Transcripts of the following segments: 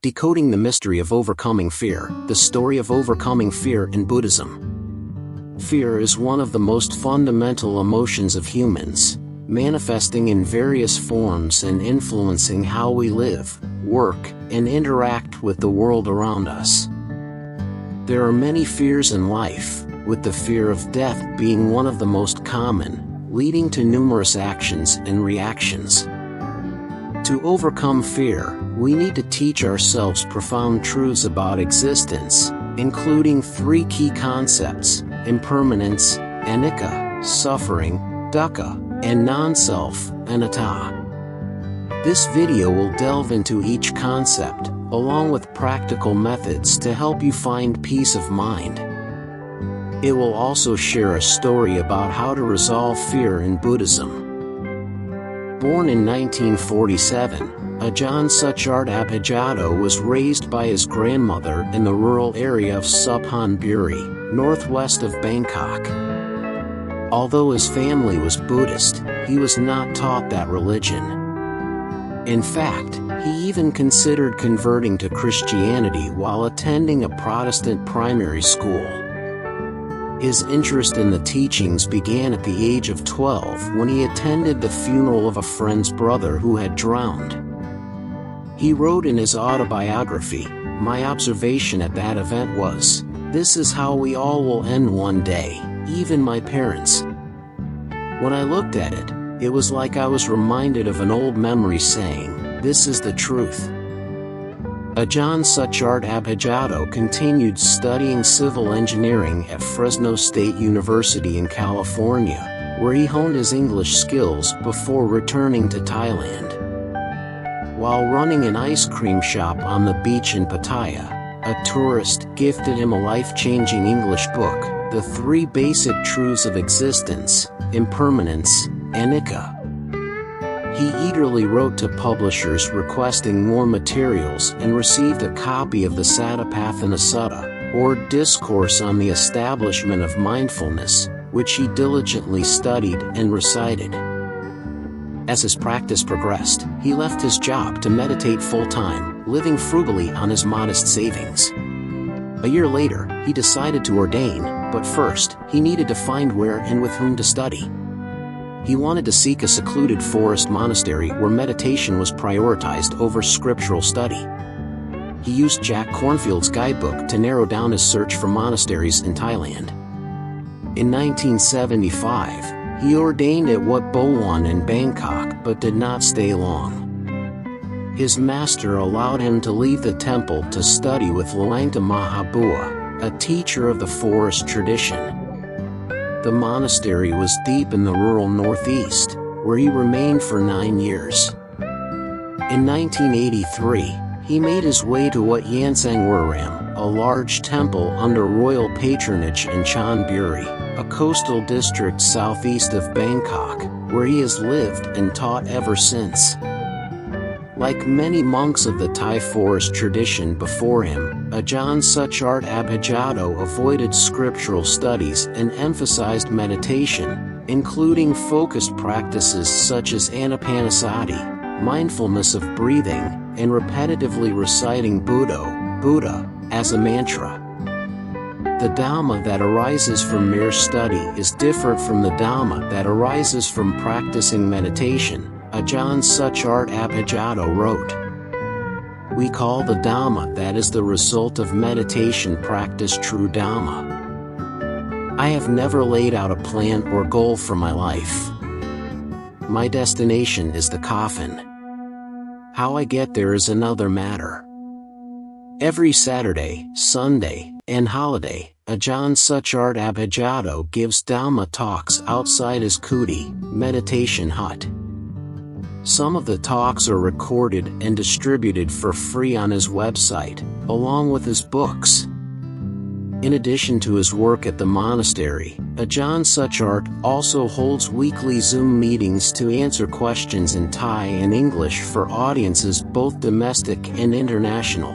Decoding the Mystery of Overcoming Fear, the story of overcoming fear in Buddhism. Fear is one of the most fundamental emotions of humans, manifesting in various forms and influencing how we live, work, and interact with the world around us. There are many fears in life, with the fear of death being one of the most common, leading to numerous actions and reactions. To overcome fear, we need to teach ourselves profound truths about existence, including three key concepts: impermanence, anicca, suffering, dukkha, and non-self, anatta. This video will delve into each concept, along with practical methods to help you find peace of mind. It will also share a story about how to resolve fear in Buddhism. Born in 1947, Ajahn Suchart Abhijato was raised by his grandmother in the rural area of Suphanburi, northwest of Bangkok. Although his family was Buddhist, he was not taught that religion. In fact, he even considered converting to Christianity while attending a Protestant primary school. His interest in the teachings began at the age of 12 when he attended the funeral of a friend's brother who had drowned. He wrote in his autobiography, "My observation at that event was, this is how we all will end one day, even my parents." When I looked at it, it was like I was reminded of an old memory saying, "This is the truth." Ajahn Suchart Abhijato continued studying civil engineering at Fresno State University in California, where he honed his English skills before returning to Thailand. While running an ice cream shop on the beach in Pattaya, a tourist gifted him a life-changing English book, The Three Basic Truths of Existence, Impermanence, Anicca. He eagerly wrote to publishers requesting more materials and received a copy of the Satipatthana Sutta, or Discourse on the Establishment of Mindfulness, which he diligently studied and recited. As his practice progressed, he left his job to meditate full-time, living frugally on his modest savings. A year later, he decided to ordain, but first, he needed to find where and with whom to study. He wanted to seek a secluded forest monastery where meditation was prioritized over scriptural study. He used Jack Cornfield's guidebook to narrow down his search for monasteries in Thailand. In 1975, he ordained at Wat Bowan in Bangkok but did not stay long. His master allowed him to leave the temple to study with Langta Mahabua, a teacher of the forest tradition. The monastery was deep in the rural northeast, where he remained for 9 years. In 1983, he made his way to Wat Yansang Waram, a large temple under royal patronage in Chonburi, a coastal district southeast of Bangkok, where he has lived and taught ever since. Like many monks of the Thai forest tradition before him, Ajahn Suchart Abhijato avoided scriptural studies and emphasized meditation, including focused practices such as Anapanasati, mindfulness of breathing, and repetitively reciting Buddha, as a mantra. The Dhamma that arises from mere study is different from the Dhamma that arises from practicing meditation, Ajahn Suchart Abhijato wrote. We call the Dhamma that is the result of meditation practice true Dhamma. I have never laid out a plan or goal for my life. My destination is the coffin. How I get there is another matter. Every Saturday, Sunday, and holiday, Ajahn Suchart Abhijato gives Dhamma talks outside his kuti, meditation hut. Some of the talks are recorded and distributed for free on his website, along with his books. In addition to his work at the monastery, Ajahn Suchart also holds weekly Zoom meetings to answer questions in Thai and English for audiences both domestic and international.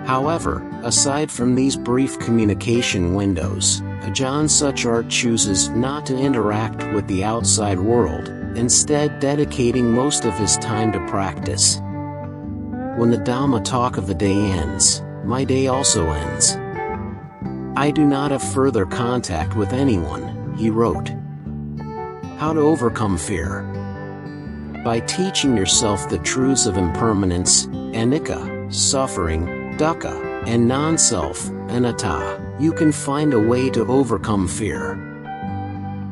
However, aside from these brief communication windows, Ajahn Suchart chooses not to interact with the outside world, instead dedicating most of his time to practice. When the Dhamma talk of the day ends, my day also ends. I do not have further contact with anyone, he wrote. How to overcome fear. By teaching yourself the truths of impermanence, anicca, suffering, dukkha, and non-self, anatta, you can find a way to overcome fear.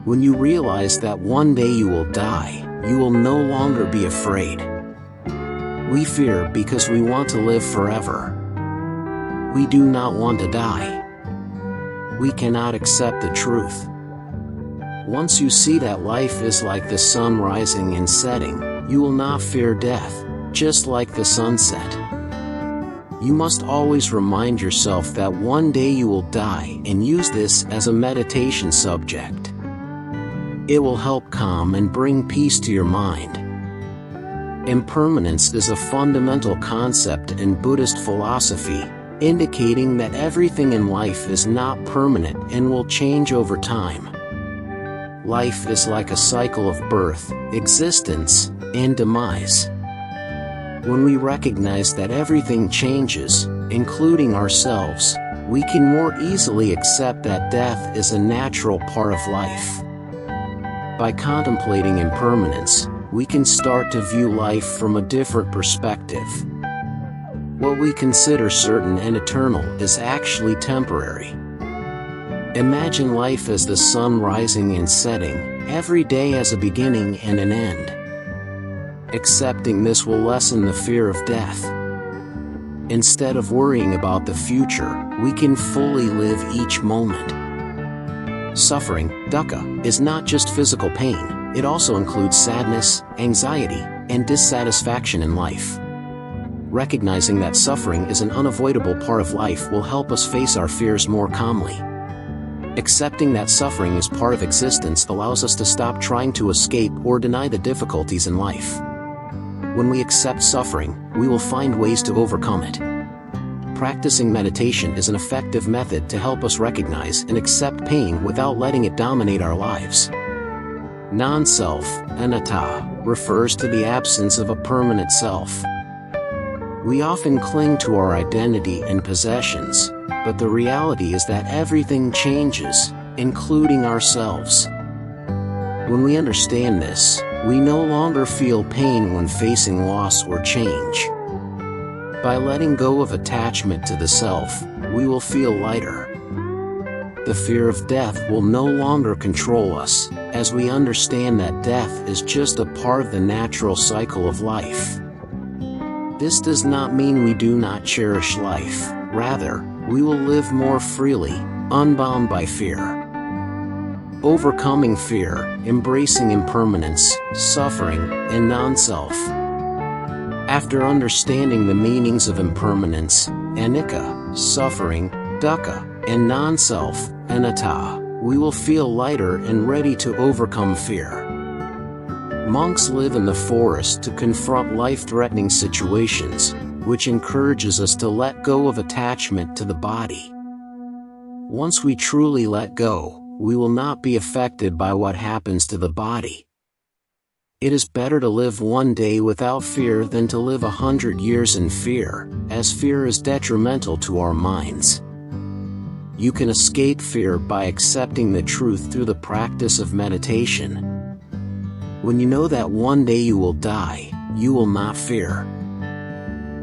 When you realize that one day you will die, you will no longer be afraid. We fear because we want to live forever. We do not want to die. We cannot accept the truth. Once you see that life is like the sun rising and setting, you will not fear death, just like the sunset. You must always remind yourself that one day you will die and use this as a meditation subject. It will help calm and bring peace to your mind. Impermanence is a fundamental concept in Buddhist philosophy, indicating that everything in life is not permanent and will change over time. Life is like a cycle of birth, existence, and demise. When we recognize that everything changes, including ourselves, we can more easily accept that death is a natural part of life. By contemplating impermanence, we can start to view life from a different perspective. What we consider certain and eternal is actually temporary. Imagine life as the sun rising and setting, every day has a beginning and an end. Accepting this will lessen the fear of death. Instead of worrying about the future, we can fully live each moment. Suffering, dukkha, is not just physical pain, it also includes sadness, anxiety, and dissatisfaction in life. Recognizing that suffering is an unavoidable part of life will help us face our fears more calmly. Accepting that suffering is part of existence allows us to stop trying to escape or deny the difficulties in life. When we accept suffering, we will find ways to overcome it. Practicing meditation is an effective method to help us recognize and accept pain without letting it dominate our lives. Non-self, anatta, refers to the absence of a permanent self. We often cling to our identity and possessions, but the reality is that everything changes, including ourselves. When we understand this, we no longer feel pain when facing loss or change. By letting go of attachment to the self, we will feel lighter. The fear of death will no longer control us, as we understand that death is just a part of the natural cycle of life. This does not mean we do not cherish life, rather, we will live more freely, unbound by fear. Overcoming fear, embracing impermanence, suffering, and non-self. After understanding the meanings of impermanence, anicca, suffering, dukkha, and non-self, anatta, we will feel lighter and ready to overcome fear. Monks live in the forest to confront life-threatening situations, which encourages us to let go of attachment to the body. Once we truly let go, we will not be affected by what happens to the body. It is better to live one day without fear than to live 100 years in fear, as fear is detrimental to our minds. You can escape fear by accepting the truth through the practice of meditation. When you know that one day you will die, you will not fear.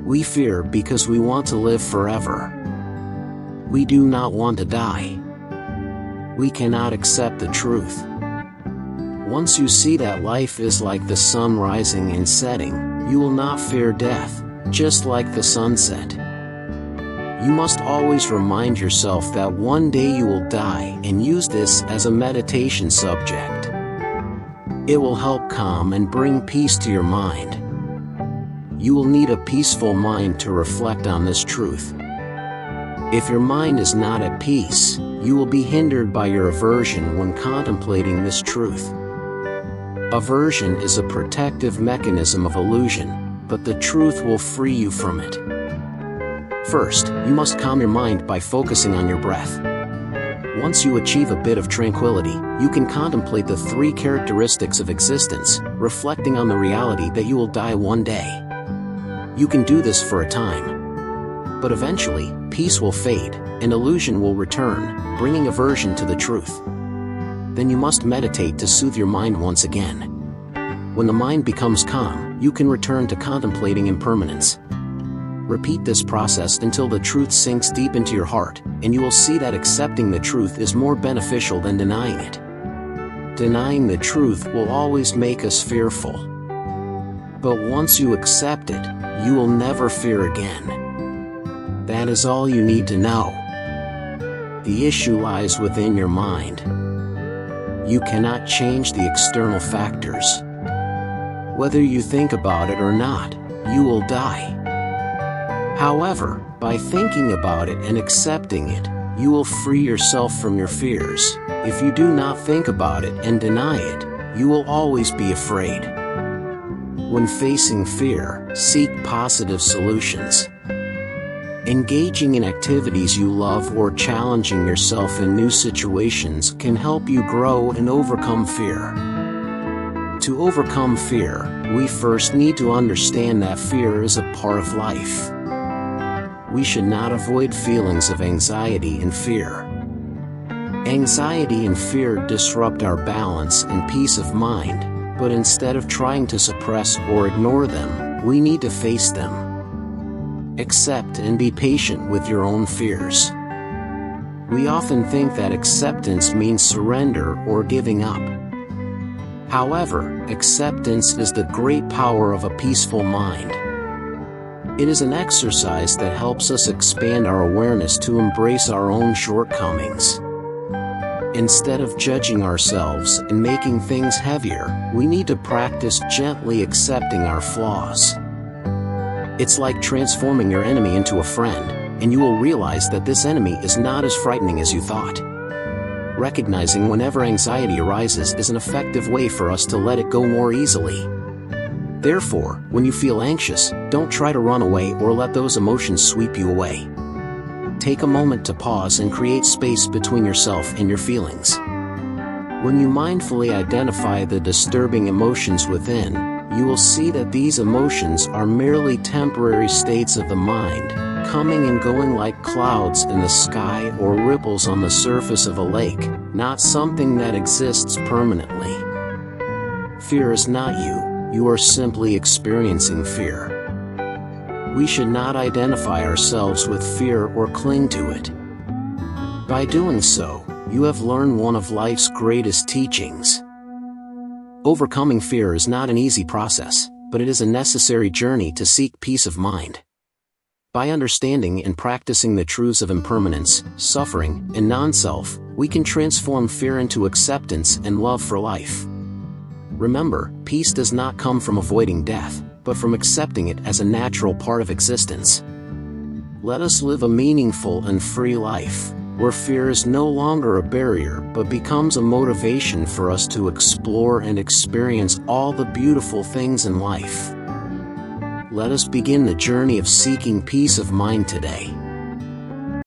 We fear because we want to live forever. We do not want to die. We cannot accept the truth. Once you see that life is like the sun rising and setting, you will not fear death, just like the sunset. You must always remind yourself that one day you will die and use this as a meditation subject. It will help calm and bring peace to your mind. You will need a peaceful mind to reflect on this truth. If your mind is not at peace, you will be hindered by your aversion when contemplating this truth. Aversion is a protective mechanism of illusion, but the truth will free you from it. First, you must calm your mind by focusing on your breath. Once you achieve a bit of tranquility, you can contemplate the three characteristics of existence, reflecting on the reality that you will die one day. You can do this for a time. But eventually, peace will fade, and illusion will return, bringing aversion to the truth. Then you must meditate to soothe your mind once again. When the mind becomes calm, you can return to contemplating impermanence. Repeat this process until the truth sinks deep into your heart, and you will see that accepting the truth is more beneficial than denying it. Denying the truth will always make us fearful. But once you accept it, you will never fear again. That is all you need to know. The issue lies within your mind. You cannot change the external factors. Whether you think about it or not, you will die. However, by thinking about it and accepting it, you will free yourself from your fears. If you do not think about it and deny it, you will always be afraid. When facing fear, seek positive solutions. Engaging in activities you love or challenging yourself in new situations can help you grow and overcome fear. To overcome fear, we first need to understand that fear is a part of life. We should not avoid feelings of anxiety and fear. Anxiety and fear disrupt our balance and peace of mind, but instead of trying to suppress or ignore them, we need to face them. Accept and be patient with your own fears. We often think that acceptance means surrender or giving up. However, acceptance is the great power of a peaceful mind. It is an exercise that helps us expand our awareness to embrace our own shortcomings. Instead of judging ourselves and making things heavier, we need to practice gently accepting our flaws. It's like transforming your enemy into a friend, and you will realize that this enemy is not as frightening as you thought. Recognizing whenever anxiety arises is an effective way for us to let it go more easily. Therefore, when you feel anxious, don't try to run away or let those emotions sweep you away. Take a moment to pause and create space between yourself and your feelings. When you mindfully identify the disturbing emotions within, you will see that these emotions are merely temporary states of the mind, coming and going like clouds in the sky or ripples on the surface of a lake, not something that exists permanently. Fear is not you. You are simply experiencing fear. We should not identify ourselves with fear or cling to it. By doing so, you have learned one of life's greatest teachings. Overcoming fear is not an easy process, but it is a necessary journey to seek peace of mind. By understanding and practicing the truths of impermanence, suffering, and non-self, we can transform fear into acceptance and love for life. Remember, peace does not come from avoiding death, but from accepting it as a natural part of existence. Let us live a meaningful and free life, where fear is no longer a barrier but becomes a motivation for us to explore and experience all the beautiful things in life. Let us begin the journey of seeking peace of mind today.